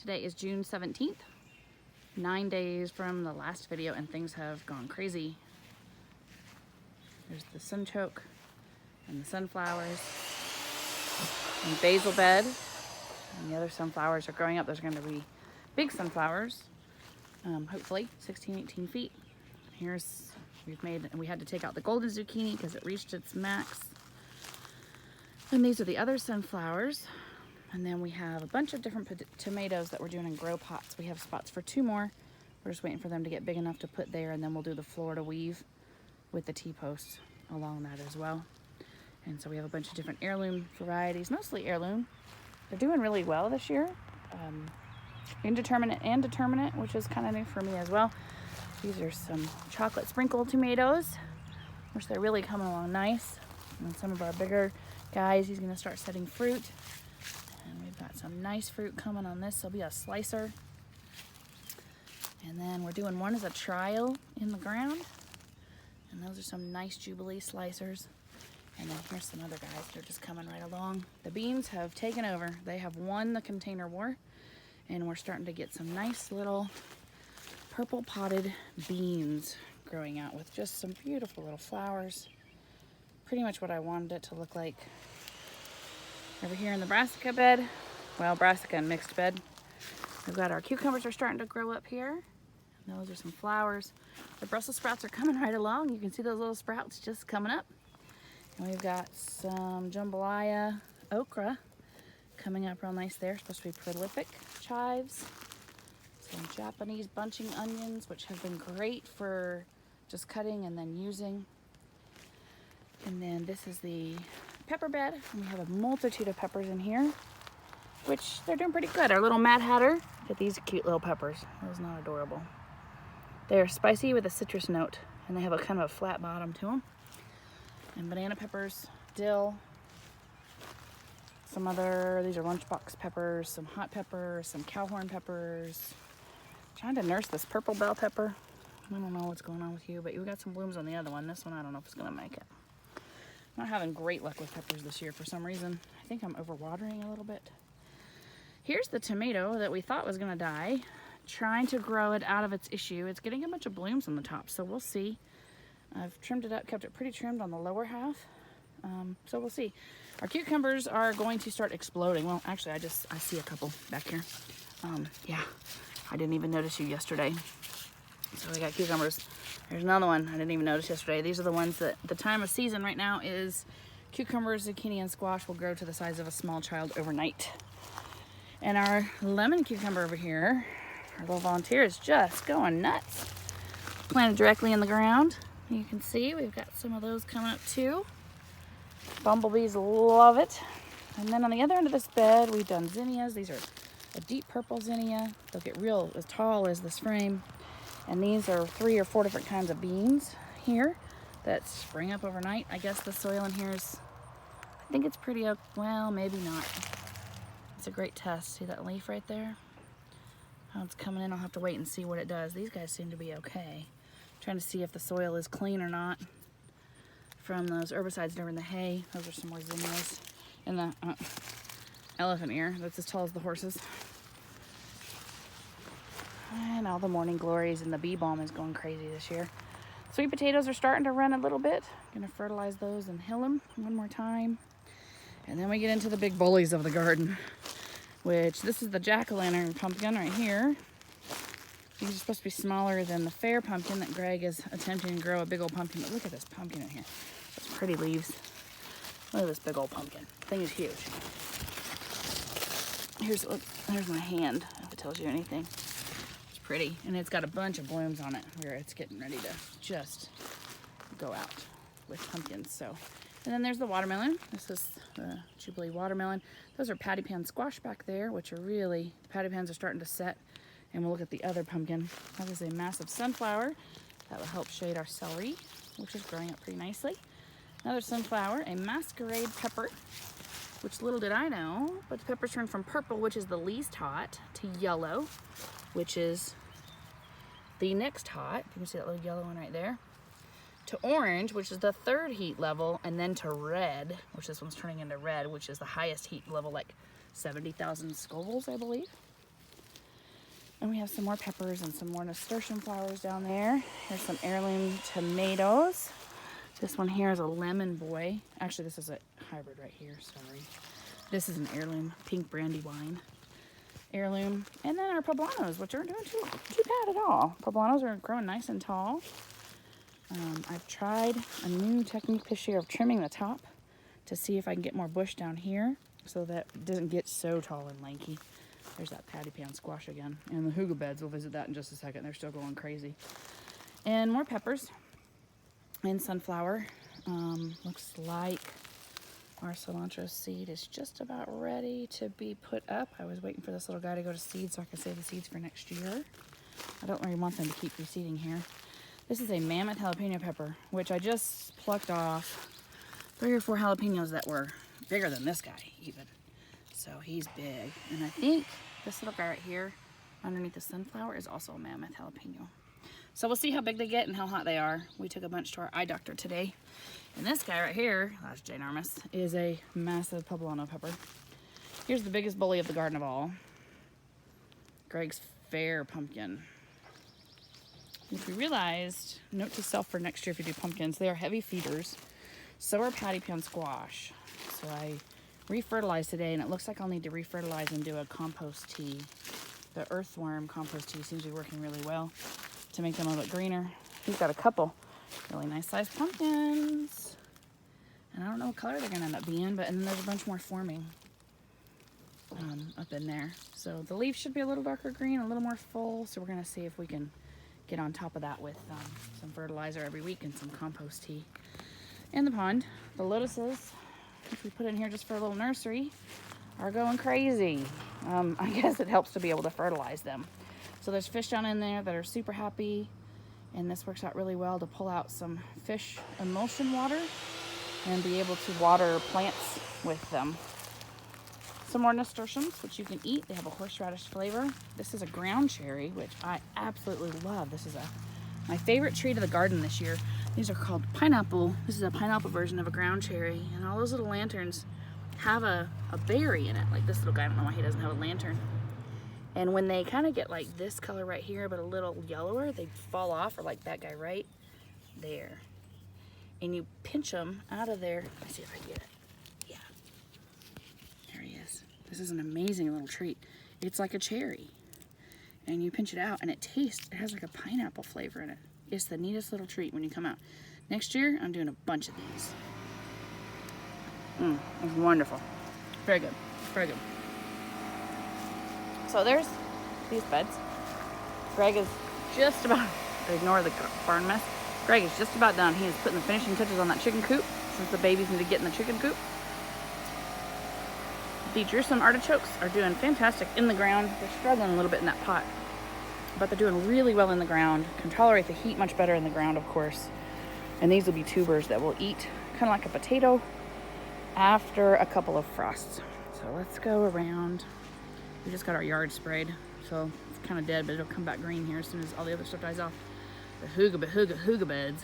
Today is June 17th, 9 days from the last video, and things have gone crazy. There's the sunchoke and the sunflowers and basil bed, and the other sunflowers are growing up. There's going to be big sunflowers, hopefully 16, 18 feet. We had to take out the golden zucchini because it reached its max. And these are the other sunflowers. And then we have a bunch of different tomatoes that we're doing in grow pots. We have spots for 2 more. We're just waiting for them to get big enough to put there, and then we'll do the Florida weave with the T-posts along that as well. And so we have a bunch of different heirloom varieties, mostly heirloom. They're doing really well this year. Indeterminate and determinate, which is kind of new for me as well. These are some chocolate sprinkle tomatoes, which they're really coming along nice. And some of our bigger guys, he's gonna start setting fruit. And we've got some nice fruit coming on this. There'll be a slicer. And then we're doing one as a trial in the ground. And those are some nice Jubilee slicers. And then here's some other guys. They're just coming right along. The beans have taken over. They have won the container war. And we're starting to get some nice little purple potted beans growing out with just some beautiful little flowers. Pretty much what I wanted it to look like. Over here in the brassica bed, well, brassica and mixed bed, we've got our cucumbers are starting to grow up here. And those are some flowers. The Brussels sprouts are coming right along. You can see those little sprouts just coming up. And we've got some jambalaya okra coming up real nice there. Supposed to be prolific. Chives. Some Japanese bunching onions, which have been great for just cutting and then using. And then this is the pepper bed, and we have a multitude of peppers in here, which they're doing pretty good. Our little Mad Hatter, look at these cute little peppers. Those not adorable. They're spicy with a citrus note, and they have a kind of a flat bottom to them. And banana peppers, dill, these are lunchbox peppers, some hot peppers, some cowhorn peppers. Trying to nurse this purple bell pepper. I don't know what's going on with you, but you got some blooms on the other one. This one, I don't know if it's gonna make it. I'm not having great luck with peppers this year for some reason. I think I'm overwatering a little bit. Here's the tomato that we thought was gonna die. Trying to grow it out of its issue. It's getting a bunch of blooms on the top, so we'll see. I've trimmed it up, kept it pretty trimmed on the lower half. So we'll see. Our cucumbers are going to start exploding. Well, actually, I see a couple back here. Yeah, I didn't even notice you yesterday. So we got cucumbers. There's another one I didn't even notice yesterday. These are the ones that the time of season right now is cucumbers, zucchini, and squash will grow to the size of a small child overnight. And our lemon cucumber over here, our little volunteer, is just going nuts. Planted directly in the ground. You can see we've got some of those coming up too. Bumblebees love it. And then on the other end of this bed, we've done zinnias. These are a deep purple zinnia. They'll get real as tall as this frame. And these are 3 or 4 different kinds of beans here that spring up overnight. I guess the soil in here is, I think it's pretty, well, maybe not. It's a great test. See that leaf right there? How it's coming in, I'll have to wait and see what it does. These guys seem to be okay. Trying to see if the soil is clean or not from those herbicides during the hay. Those are some more zinnias. And the elephant ear, that's as tall as the horses. And all the morning glories, and the bee balm is going crazy this year. Sweet potatoes are starting to run a little bit. Gonna fertilize those and hill them one more time. And then we get into the big bullies of the garden, which this is the jack-o'-lantern pumpkin right here. These are supposed to be smaller than the fair pumpkin that Greg is attempting to grow a big old pumpkin. But look at this pumpkin in here. Those pretty leaves. Look at this big old pumpkin. Thing is huge. There's my hand, if it tells you anything. Pretty, and it's got a bunch of blooms on it where it's getting ready to just go out with pumpkins. So, and then there's the watermelon. This is the Jubilee watermelon. Those are patty pan squash back there, which are really, the patty pans are starting to set. And we'll look at the other pumpkin. That is a massive sunflower that will help shade our celery, which is growing up pretty nicely. Another sunflower, a masquerade pepper, which little did I know, but the peppers turn from purple, which is the least hot, to yellow, which is the next hot. You can see that little yellow one right there. To orange, which is the 3rd heat level, and then to red, which this one's turning into red, which is the highest heat level, like 70,000 Scovilles, I believe. And we have some more peppers and some more nasturtium flowers down there. There's some heirloom tomatoes. This one here is a lemon boy. Actually, this is a hybrid right here, sorry. This is an heirloom pink brandywine. Heirloom. And then our poblanos, which aren't doing too bad at all. Poblanos are growing nice and tall. I've tried a new technique this year of trimming the top to see if I can get more bush down here so that it doesn't get so tall and lanky. There's that patty pan squash again. And the hygge beds, we'll visit that in just a second. They're still going crazy. And more peppers and sunflower. Looks like our cilantro seed is just about ready to be put up. I was waiting for this little guy to go to seed so I can save the seeds for next year. I don't really want them to keep reseeding here. This is a mammoth jalapeno pepper, which I just plucked off 3 or 4 jalapenos that were bigger than this guy even. So he's big. And I think this little guy right here underneath the sunflower is also a mammoth jalapeno. So we'll see how big they get and how hot they are. We took a bunch to our eye doctor today. And this guy right here, that's ginormous, is a massive poblano pepper. Here's the biggest bully of the garden of all. Greg's Fair pumpkin. Which we realized, note to self for next year if you do pumpkins, they are heavy feeders. So are patty pan squash. So I refertilized today, and it looks like I'll need to refertilize and do a compost tea. The earthworm compost tea seems to be working really well to make them a little bit greener. He's got a couple really nice sized pumpkins. And I don't know what color they're gonna end up being, but and then there's a bunch more forming up in there. So the leaves should be a little darker green, a little more full. So we're gonna see if we can get on top of that with some fertilizer every week and some compost tea. In the pond, the lotuses, which we put in here just for a little nursery, are going crazy. I guess it helps to be able to fertilize them. So there's fish down in there that are super happy, and this works out really well to pull out some fish emulsion water and be able to water plants with them. Some more nasturtiums, which you can eat. They have a horseradish flavor. This is a ground cherry, which I absolutely love. This is my favorite tree to the garden this year. These are called pineapple. This is a pineapple version of a ground cherry, and all those little lanterns have a berry in it. Like this little guy, I don't know why he doesn't have a lantern. And when they kind of get like this color right here, but a little yellower, they fall off, or like that guy right there. And you pinch them out of there. Let's see if I can get it. Yeah. There he is. This is an amazing little treat. It's like a cherry. And you pinch it out, and it has like a pineapple flavor in it. It's the neatest little treat when you come out. Next year, I'm doing a bunch of these. It's wonderful. Very good. Very good. So there's these beds. Greg is just about, ignore the barn mess. Greg is just about done. He is putting the finishing touches on that chicken coop since the babies need to get in the chicken coop. The Jerusalem artichokes are doing fantastic in the ground. They're struggling a little bit in that pot, but they're doing really well in the ground. Can tolerate the heat much better in the ground, of course. And these will be tubers that will eat kind of like a potato after a couple of frosts. So let's go around. We just got our yard sprayed, so it's kind of dead, but it'll come back green here as soon as all the other stuff dies off. The hygge beds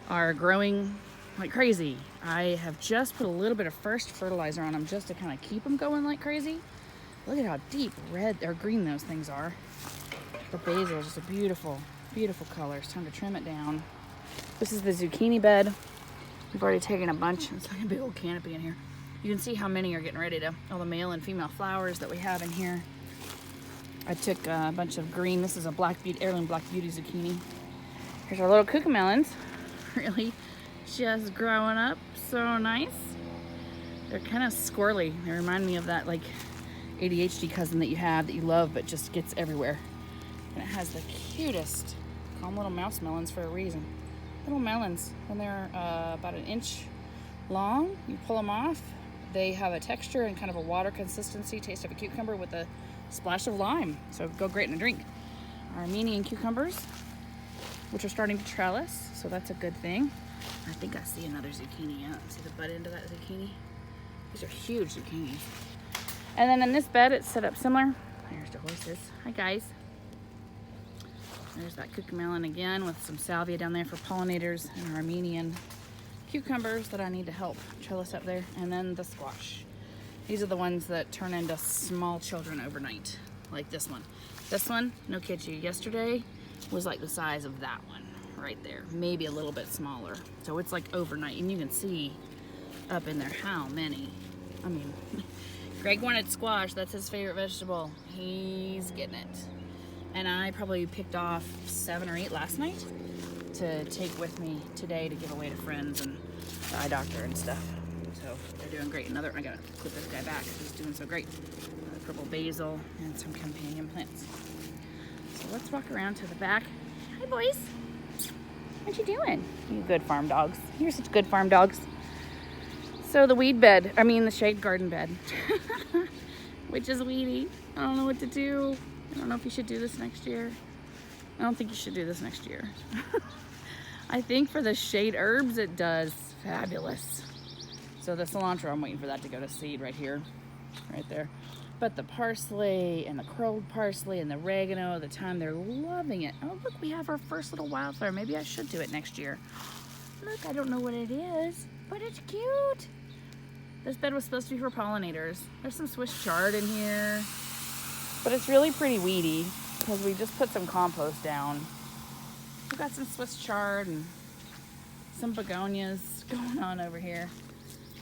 are growing like crazy. I have just put a little bit of first fertilizer on them just to kind of keep them going like crazy. Look at how deep red or green those things are. The basil is just a beautiful, beautiful color. It's time to trim it down. This is the zucchini bed. We've already taken a bunch. It's like a big old canopy in here. You can see how many are getting ready to, all the male and female flowers that we have in here. I took a bunch of green. This is a heirloom black beauty zucchini. Here's our little cucamelons. Really just growing up so nice. They're kind of squirrely. They remind me of that like ADHD cousin that you have that you love but just gets everywhere. And it has the cutest, call them little mouse melons for a reason. Little melons, when they're about an inch long, you pull them off. They have a texture and kind of a water consistency, taste of a cucumber with a splash of lime. So go great in a drink. Armenian cucumbers, which are starting to trellis, so that's a good thing. I think I see another zucchini out. See the butt end of that zucchini? These are huge zucchinis. And then in this bed, it's set up similar. There's the horses. Hi, guys. There's that cucamelon again with some salvia down there for pollinators and Armenian cucumbers that I need to help trellis up there. And then the squash. These are the ones that turn into small children overnight. like this one. This one, no kid you, yesterday was like the size of that one right there, maybe a little bit smaller. So it's like overnight, and you can see up in there how many. I mean, Greg wanted squash, that's his favorite vegetable. He's getting it. And I probably picked off 7 or 8 last night to take with me today to give away to friends and the eye doctor and stuff. So they're doing great. I gotta clip this guy back, he's doing so great. Purple basil and some companion plants. So let's walk around to the back. Hi boys, what you doing? You good farm dogs. You're such good farm dogs. So the the shade garden bed, which is weedy. I don't know what to do. I don't know if you should do this next year. I don't think you should do this next year. I think for the shade herbs, it does fabulous. So the cilantro, I'm waiting for that to go to seed right here, right there. But the parsley and the curled parsley and the oregano, the thyme, they're loving it. Oh, look, we have our first little wildflower. Maybe I should do it next year. Look, I don't know what it is, but it's cute. This bed was supposed to be for pollinators. There's some Swiss chard in here, but it's really pretty weedy because we just put some compost down. We've got some Swiss chard and some begonias going on over here.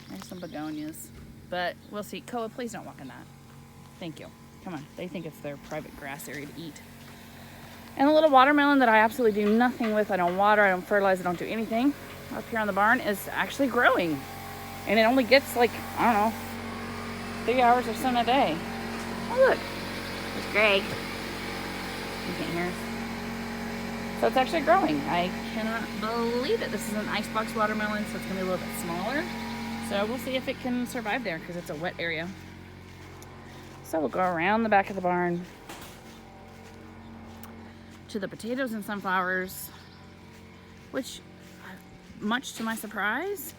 There's some begonias, but we'll see. Koa, please don't walk in that. Thank you. Come on. They think it's their private grass area to eat. And the little watermelon that I absolutely do nothing with, I don't water, I don't fertilize, I don't do anything, up here on the barn is actually growing. And it only gets like, I don't know, 3 hours of sun a day. Oh look, there's Greg. You can't hear us. So it's actually growing. I cannot believe it. This is an icebox watermelon, so it's gonna be a little bit smaller. So we'll see if it can survive there because it's a wet area. So we'll go around the back of the barn to the potatoes and sunflowers, which, much to my surprise,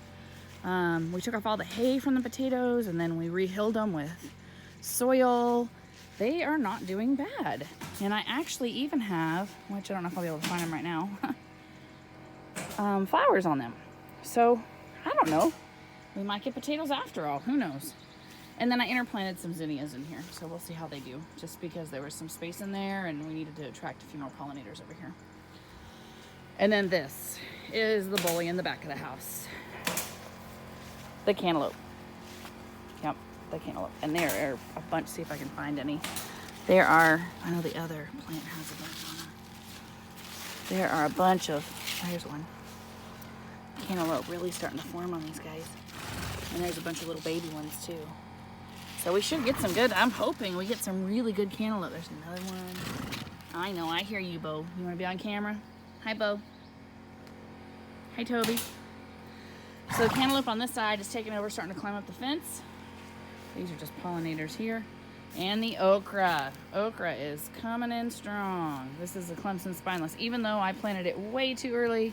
we took off all the hay from the potatoes and then we re-hilled them with soil. They are not doing bad. And I actually even have, which I don't know if I'll be able to find them right now, flowers on them. So I don't know. We might get potatoes after all. Who knows? And then I interplanted some zinnias in here, so we'll see how they do, just because there was some space in there and we needed to attract a few more pollinators over here. And then this is the bully in the back of the house. The cantaloupe. Yep, the cantaloupe. And there are a bunch, see if I can find any. There are, I know the other plant has a bunch on them. There are a bunch of, here's one. Cantaloupe really starting to form on these guys. And there's a bunch of little baby ones too. So we should get some good, I'm hoping we get some really good cantaloupe. There's another one. I know, I hear you, Bo. You want to be on camera? Hi, Bo. Hi, Toby. So the cantaloupe on this side is taking over, starting to climb up the fence. These are just pollinators here. And the okra. Okra is coming in strong. This is a Clemson spineless. Even though I planted it way too early,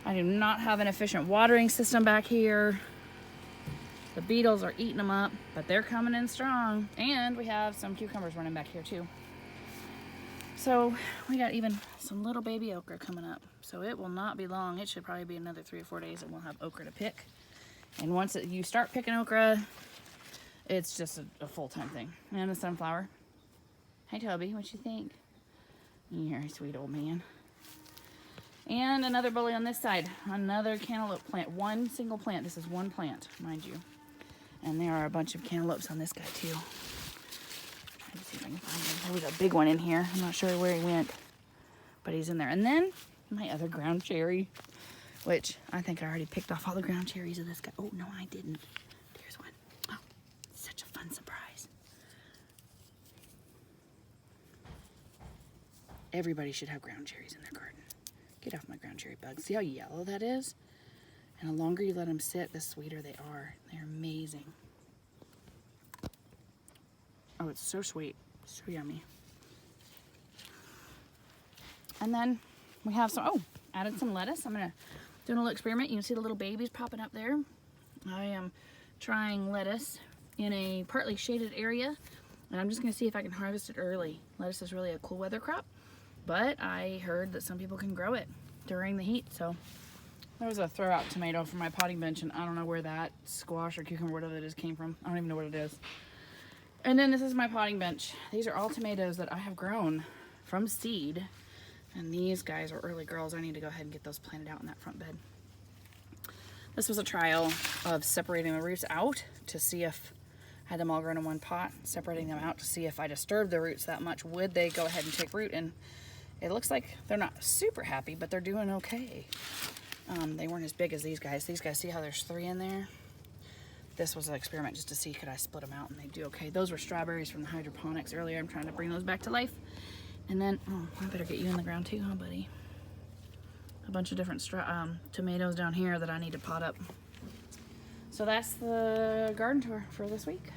I do not have an efficient watering system back here. The beetles are eating them up, but they're coming in strong. And we have some cucumbers running back here too. So we got even some little baby okra coming up. So it will not be long. It should probably be another 3 or 4 days and we'll have okra to pick. And once you start picking okra, it's just a full-time thing. And the sunflower. Hi, Toby, what you think? You're a sweet old man. And another bully on this side. Another cantaloupe plant. One single plant. This is one plant, mind you. And there are a bunch of cantaloupes on this guy too. Let's see if I can find him. There was a big one in here. I'm not sure where he went, but he's in there. And then my other ground cherry, which I think I already picked off all the ground cherries of this guy. Oh, no, I didn't. Here's one. Oh, such a fun surprise. Everybody should have ground cherries in their garden. Get off my ground cherry bugs. See how yellow that is? And the longer you let them sit, the sweeter they are. They're amazing. Oh, it's so sweet. So yummy. And then we have some, added some lettuce. I'm gonna do a little experiment. You can see the little babies popping up there. I am trying lettuce in a partly shaded area, and I'm just gonna see if I can harvest it early. Lettuce is really a cool weather crop, but I heard that some people can grow it during the heat. So there was a throw out tomato from my potting bench, and I don't know where that squash or cucumber, whatever it is, came from. I don't even know what it is. And then this is my potting bench. These are all tomatoes that I have grown from seed. And these guys are early girls. I need to go ahead and get those planted out in that front bed. This was a trial of separating the roots out to see if I had them all grown in one pot, separating them out to see if I disturbed the roots that much, would they go ahead and take root. And it looks like they're not super happy, but they're doing okay. They weren't as big as these guys. These guys, see how there's 3 in there? This was an experiment just to see could I split them out, and they do okay. Those were strawberries from the hydroponics earlier. I'm trying to bring those back to life. And then, oh, I better get you in the ground too, huh, buddy? A bunch of different tomatoes down here that I need to pot up. So that's the garden tour for this week.